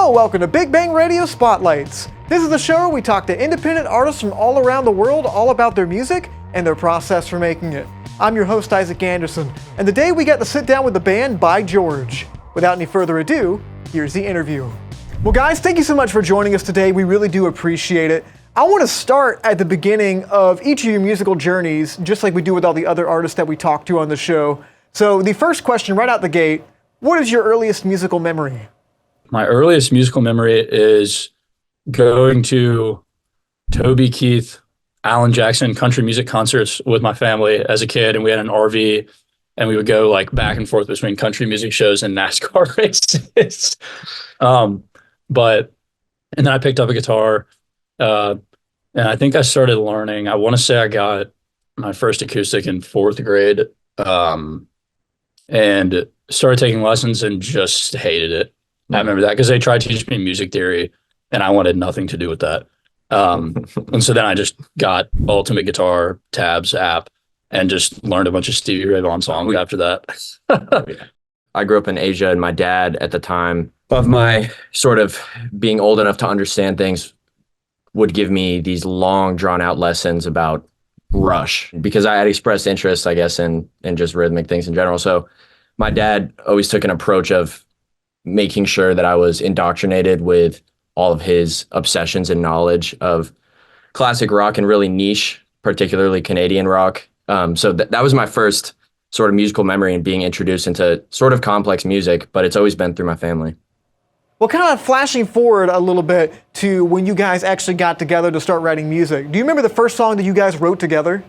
Hello, welcome to Big Bang Radio Spotlights. This is the show where we talk to independent artists from all around the world all about their music and their process for making it. I'm your host, Isaac Anderson, and today we got to sit down with the band By George. Without any further ado, here's the interview. Well guys, thank you so much for joining us today. We really do appreciate it. I want to start at the beginning of each of your musical journeys, just like we do with all the other artists that we talk to on the show. So the first question right out the gate, what is your earliest musical memory? My earliest musical memory is going to Toby Keith, Alan Jackson country music concerts with my family as a kid, and we had an RV, and we would go like back and forth between country music shows and NASCAR races. And then I picked up a guitar, and I think I started learning. I want to say I got my first acoustic in fourth grade, and started taking lessons and just hated it. I remember that because they tried to teach me music theory, and I wanted nothing to do with that. And so then I just got Ultimate Guitar Tabs app and just learned a bunch of Stevie Ray Vaughan songs after that. I grew up in Asia, and my dad at the time of my sort of being old enough to understand things would give me these long drawn out lessons about Rush because I had expressed interest, I guess, in just rhythmic things in general. So my dad always took an approach of making sure that I was indoctrinated with all of his obsessions and knowledge of classic rock and really niche, particularly Canadian rock. So that was my first sort of musical memory and being introduced into sort of complex music, but it's always been through my family. Well, kind of flashing forward a little bit to when you guys actually got together to start writing music. Do you remember the first song that you guys wrote together?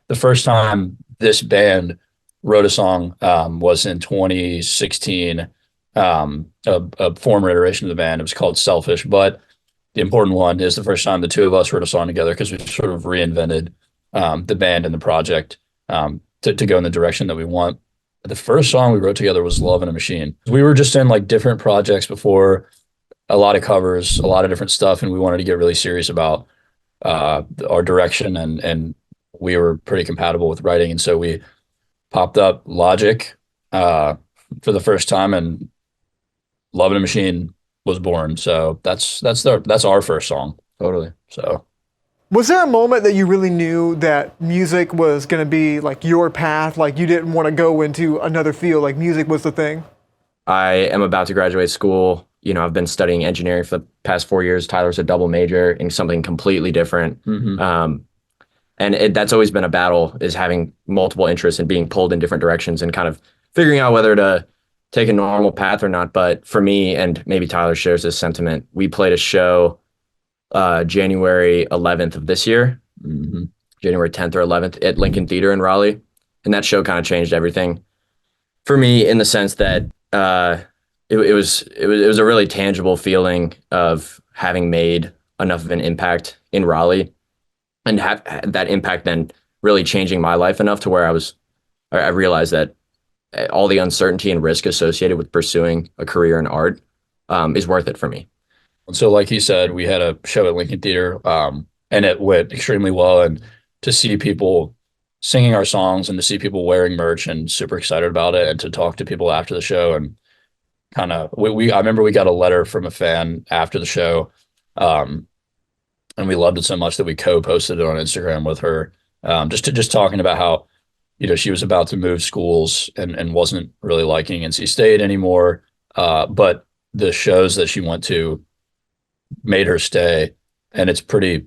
The first time this band wrote a song was in 2016, a former iteration of the band. It was called Selfish, but the important one is the first time the two of us wrote a song together because we sort of reinvented the band and the project to go in the direction that we want. The first song we wrote together was Love in a Machine. We were just in like different projects before, a lot of covers, a lot of different stuff, and we wanted to get really serious about our direction, and we were pretty compatible with writing, and so we popped up Logic for the first time, and Love in a Machine was born. So that's our first song. Totally. So was there a moment that you really knew that music was going to be like your path? Like you didn't want to go into another field, like music was the thing? I am about to graduate school. You know, I've been studying engineering for the past 4 years. Tyler's a double major in something completely different. Mm-hmm. And that's always been a battle, is having multiple interests and being pulled in different directions and kind of figuring out whether to take a normal path or not. But for me, and maybe Tyler shares this sentiment, we played a show January 11th of this year, January 10th or 11th at Lincoln Theater in Raleigh. And that show kind of changed everything for me in the sense that it was a really tangible feeling of having made enough of an impact in Raleigh and have that impact then really changing my life enough to where I realized that all the uncertainty and risk associated with pursuing a career in art is worth it for me. And so, like he said, we had a show at Lincoln Theater, and it went extremely well. And to see people singing our songs and to see people wearing merch and super excited about it, and to talk to people after the show, and kind of, I remember we got a letter from a fan after the show, and we loved it so much that we co-posted it on Instagram with her, just talking about how, you know, she was about to move schools and wasn't really liking NC State anymore, but the shows that she went to made her stay, and it's pretty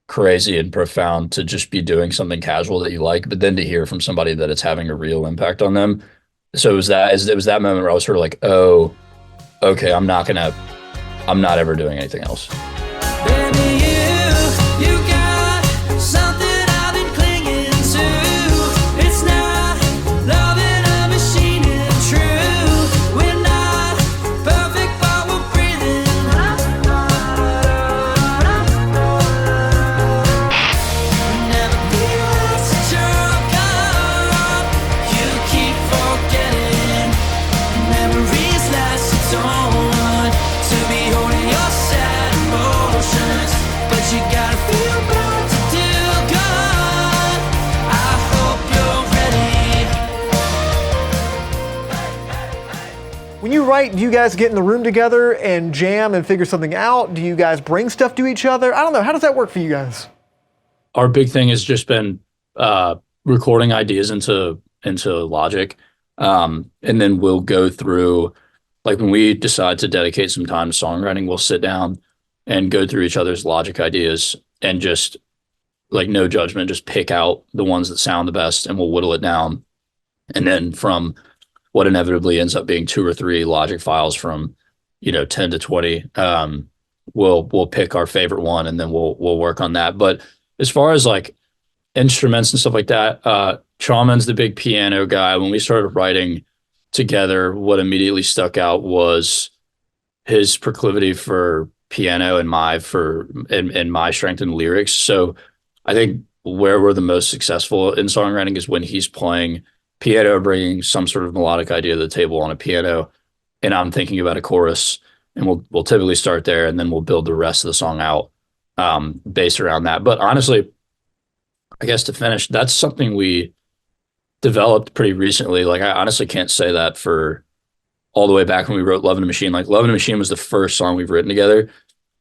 crazy and profound to just be doing something casual that you like, but then to hear from somebody that it's having a real impact on them. So it was that moment where I was sort of like, oh, okay, I'm not ever doing anything else. Baby, you got something I've been clinging to. It's not love in a machine, it's true. We're not perfect, but we're breathing. Never realized that you're gone. You keep forgetting. Memories last, so don't want to be holding your sad emotions. night, do you guys get in the room together and jam and figure something out? Do you guys bring stuff to each other? I don't know. How does that work for you guys? Our big thing has just been recording ideas into Logic. And then we'll go through, like when we decide to dedicate some time to songwriting, we'll sit down and go through each other's Logic ideas and just like no judgment, just pick out the ones that sound the best and we'll whittle it down. And then from what inevitably ends up being 2 or 3 Logic files from, 10 to 20, we'll pick our favorite one and then we'll work on that. But as far as like instruments and stuff like that, Chauman's the big piano guy. When we started writing together, what immediately stuck out was his proclivity for piano and my strength in lyrics. So I think where we're the most successful in songwriting is when he's playing piano, bringing some sort of melodic idea to the table on a piano, and I'm thinking about a chorus, and we'll typically start there, and then we'll build the rest of the song out based around that. But honestly, I guess to finish, that's something we developed pretty recently. Like I honestly can't say that for all the way back when we wrote Love in a Machine. Like Love in a Machine was the first song we've written together,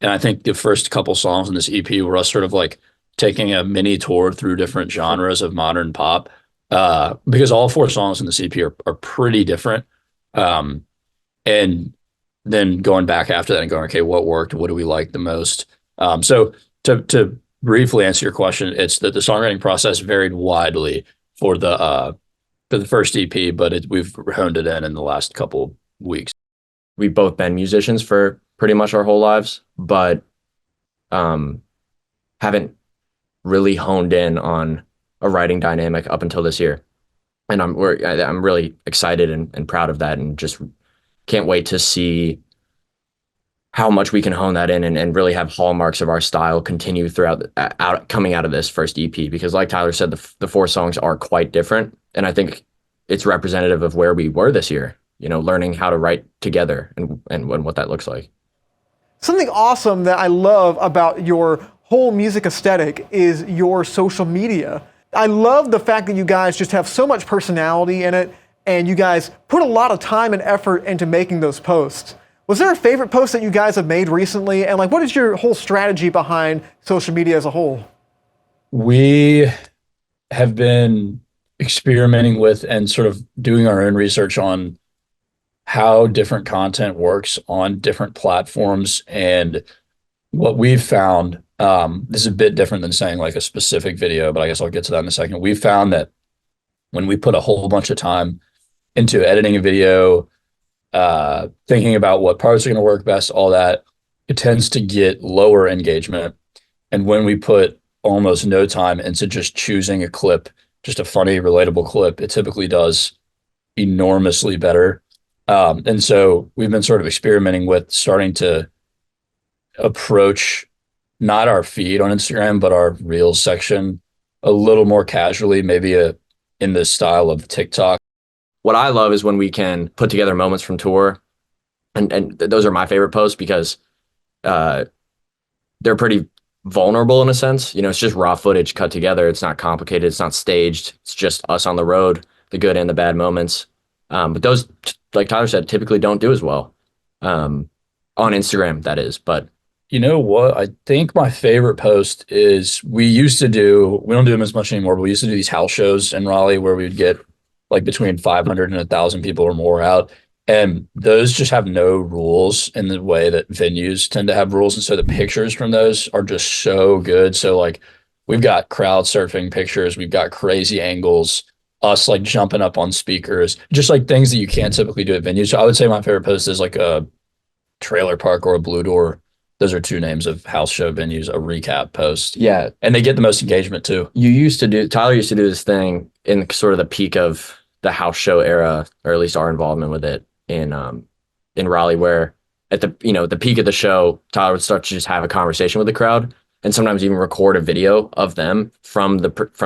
and I think the first couple songs in this EP were us sort of like taking a mini tour through different genres of modern pop, because all 4 songs in this EP are pretty different. And then going back after that and going, okay, what worked? What do we like the most? So to briefly answer your question, it's that the songwriting process varied widely for the first EP, but we've honed it in the last couple weeks. We've both been musicians for pretty much our whole lives, but haven't really honed in on a writing dynamic up until this year. And I'm really excited and proud of that, and just can't wait to see how much we can hone that in and really have hallmarks of our style continue throughout coming out of this first EP, because like Tyler said, the 4 songs are quite different. And I think it's representative of where we were this year, learning how to write together and what that looks like. Something awesome that I love about your whole music aesthetic is your social media. I love the fact that you guys just have so much personality in it, and you guys put a lot of time and effort into making those posts. Was there a favorite post that you guys have made recently? And like, what is your whole strategy behind social media as a whole? We have been experimenting with and sort of doing our own research on how different content works on different platforms. And what we've found, this is a bit different than saying like a specific video, but I guess I'll get to that in a second. We've found that when we put a whole bunch of time into editing a video, thinking about what parts are going to work best, all that, it tends to get lower engagement. And when we put almost no time into just choosing a clip, just a funny, relatable clip, it typically does enormously better. And so we've been sort of experimenting with starting to approach not our feed on Instagram, but our Reels section a little more casually, maybe in the style of TikTok. What I love is when we can put together moments from tour, and those are my favorite posts because they're pretty vulnerable in a sense. It's just raw footage cut together. It's not complicated. It's not staged. It's just us on the road, the good and the bad moments. But those, like Tyler said, typically don't do as well on Instagram, that is. But you know what? I think my favorite post is we don't do them as much anymore, but we used to do these house shows in Raleigh where we would get like between 500 and 1,000 people or more out. And those just have no rules in the way that venues tend to have rules. And so the pictures from those are just so good. So like we've got crowd surfing pictures, we've got crazy angles, us like jumping up on speakers, just like things that you can't typically do at venues. So I would say my favorite post is like a Trailer Park or a Blue Door. Those are 2 names of house show venues, a recap post. Yeah. And they get the most engagement too. Tyler used to do this thing in sort of the peak of the house show era, or at least our involvement with it in Raleigh, where at the peak of the show, Tyler would start to just have a conversation with the crowd and sometimes even record a video of them from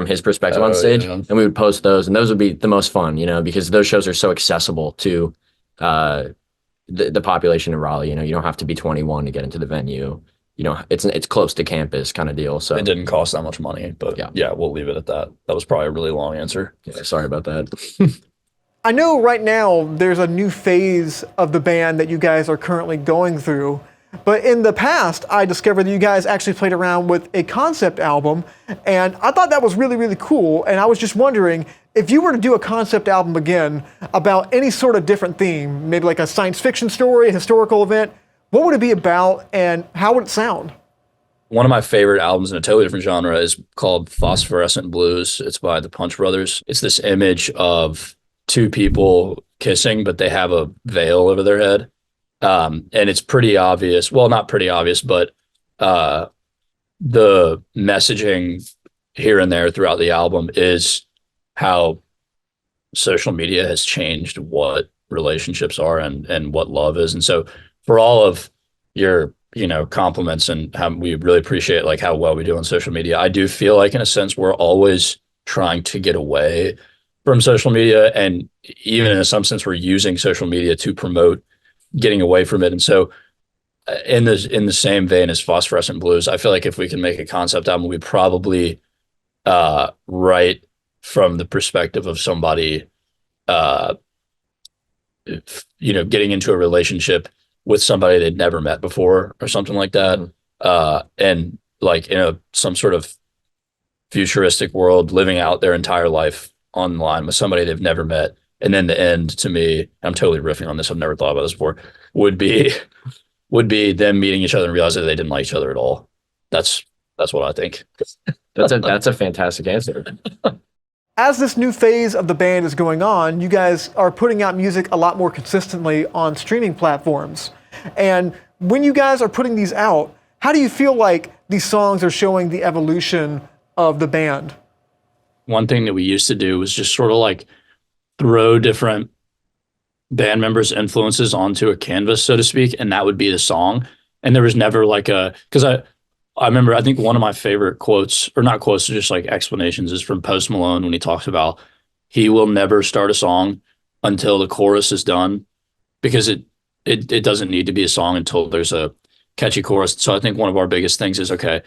his perspective on stage. Yeah. And we would post those, and those would be the most fun, because those shows are so accessible to the population in Raleigh. You don't have to be 21 to get into the venue. It's close to campus kind of deal. So it didn't cost that much money, but yeah, we'll leave it at that. That was probably a really long answer. Yeah, sorry about that. I know right now there's a new phase of the band that you guys are currently going through, but in the past, I discovered that you guys actually played around with a concept album, and I thought that was really, really cool, and I was just wondering, if you were to do a concept album again about any sort of different theme, maybe like a science fiction story, a historical event, what would it be about, and how would it sound? One of my favorite albums in a totally different genre is called Phosphorescent Blues. It's by the Punch Brothers. It's this image of two people kissing, but they have a veil over their head. And it's pretty obvious. Well, not pretty obvious, but the messaging here and there throughout the album is how social media has changed what relationships are and what love is. And so for all of your, compliments and how we really appreciate like how well we do on social media, I do feel like in a sense we're always trying to get away from social media, and even in some sense we're using social media to promote getting away from it. And so in the same vein as Phosphorescent Blues, I feel like if we can make a concept album, we probably write from the perspective of somebody getting into a relationship with somebody they'd never met before or something like that. And like in some sort of futuristic world, living out their entire life online with somebody they've never met. And then the end, to me, I'm totally riffing on this, I've never thought about this before, would be them meeting each other and realizing that they didn't like each other at all. That's what I think. That's a fantastic answer. As this new phase of the band is going on, you guys are putting out music a lot more consistently on streaming platforms. And when you guys are putting these out, how do you feel like these songs are showing the evolution of the band? One thing that we used to do was just sort of like throw different band members' influences onto a canvas, so to speak, and that would be the song. And there was never like because I remember, I think one of my favorite quotes, or not quotes, just like explanations, is from Post Malone when he talks about he will never start a song until the chorus is done, because it doesn't need to be a song until there's a catchy chorus. So I think one of our biggest things is, okay,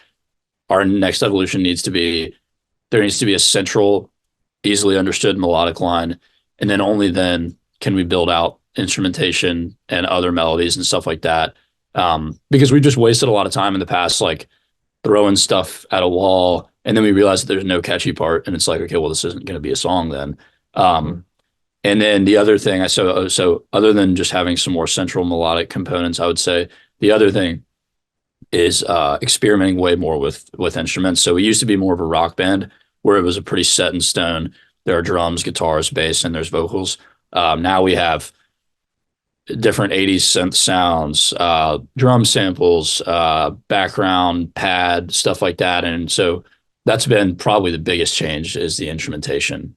our next evolution there needs to be a central, easily understood melodic line, and then only then can we build out instrumentation and other melodies and stuff like that. Because we just wasted a lot of time in the past, like throwing stuff at a wall, and then we realized that there's no catchy part, and it's like, okay, well, this isn't going to be a song then. And then the other thing, so other than just having some more central melodic components, I would say the other thing is experimenting way more with instruments. So we used to be more of a rock band where it was a pretty set in stone. There are drums, guitars, bass, and there's vocals. Now we have different 80s synth sounds, drum samples, background pad, stuff like that. And so that's been probably the biggest change, is the instrumentation.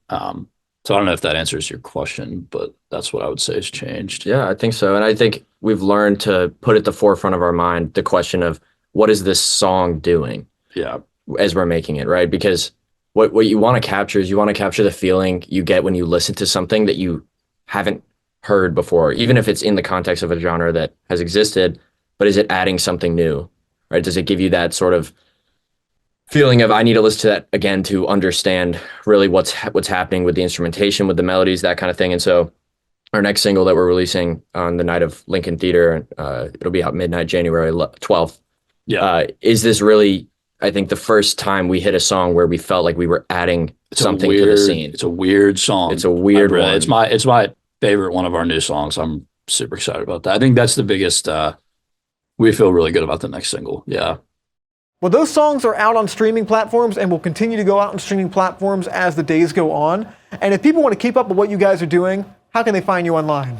So I don't know if that answers your question, but that's what I would say has changed. Yeah, I think so. And I think we've learned to put at the forefront of our mind the question of what is this song doing? Yeah. As we're making it, right? Because what you want to capture is you want to capture the feeling you get when you listen to something that you haven't heard before, even if it's in the context of a genre that has existed, but is it adding something new, right? Does it give you that sort of feeling of, I need to listen to that again to understand really what's happening with the instrumentation, with the melodies, that kind of thing. And so our next single that we're releasing on the night of Lincoln Theater, it'll be out midnight, January 12th. Yeah. Is this really, I think, the first time we hit a song where we felt like we were adding something to the scene. It's a weird song. It's a weird one. It's my favorite one of our new songs. I'm super excited about that. I think that's the biggest, we feel really good about the next single. Yeah. Well, those songs are out on streaming platforms and will continue to go out on streaming platforms as the days go on. And if people want to keep up with what you guys are doing, how can they find you online?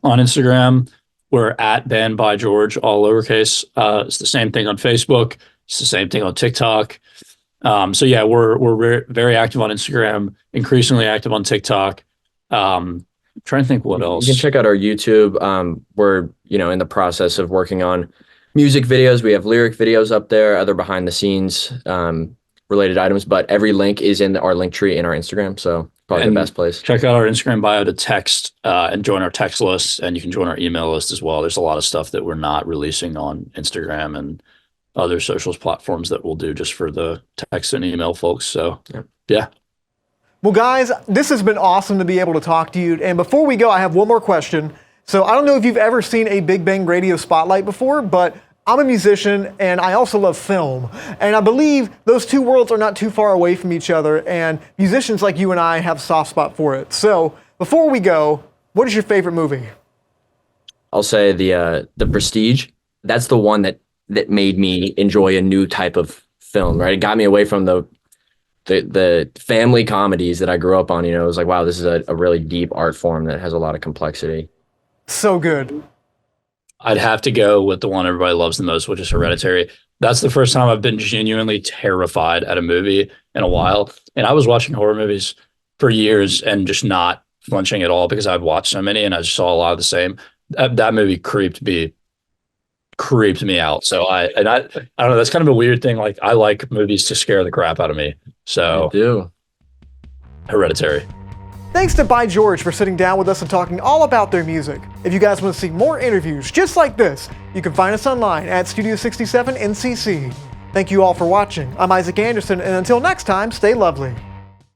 On Instagram, we're at Band by George, all lowercase. It's the same thing on Facebook. It's the same thing on TikTok. So yeah, we're very active on Instagram, increasingly active on TikTok. I'm trying to think what else. You can check out our YouTube. We're in the process of working on music videos. We have lyric videos up there, other behind the scenes related items, but every link is in our link tree in our Instagram. So probably the best place. Check out our Instagram bio to text and join our text list, and you can join our email list as well. There's a lot of stuff that we're not releasing on Instagram and other socials platforms that we'll do just for the text and email folks. So yeah. Well, guys, this has been awesome to be able to talk to you. And before we go, I have one more question. So I don't know if you've ever seen a Big Bang Radio Spotlight before, but I'm a musician and I also love film. And I believe those two worlds are not too far away from each other, and musicians like you and I have a soft spot for it. So before we go, what is your favorite movie? I'll say the Prestige. That's the one that made me enjoy a new type of film, right? It got me away from the family comedies that I grew up on. You know, it was like, wow, this is a really deep art form that has a lot of complexity. So good. I'd have to go with the one everybody loves the most, which is Hereditary. That's the first time I've been genuinely terrified at a movie in a while. And I was watching horror movies for years and just not flinching at all because I've watched so many and I just saw a lot of the same. That movie creeped me out. So I don't know. That's kind of a weird thing. Like, I like movies to scare the crap out of me. So I do. Hereditary. Thanks to By George for sitting down with us and talking all about their music. If you guys want to see more interviews just like this, you can find us online at Studio 67 NCC. Thank you all for watching. I'm Isaac Anderson, and until next time, stay lovely.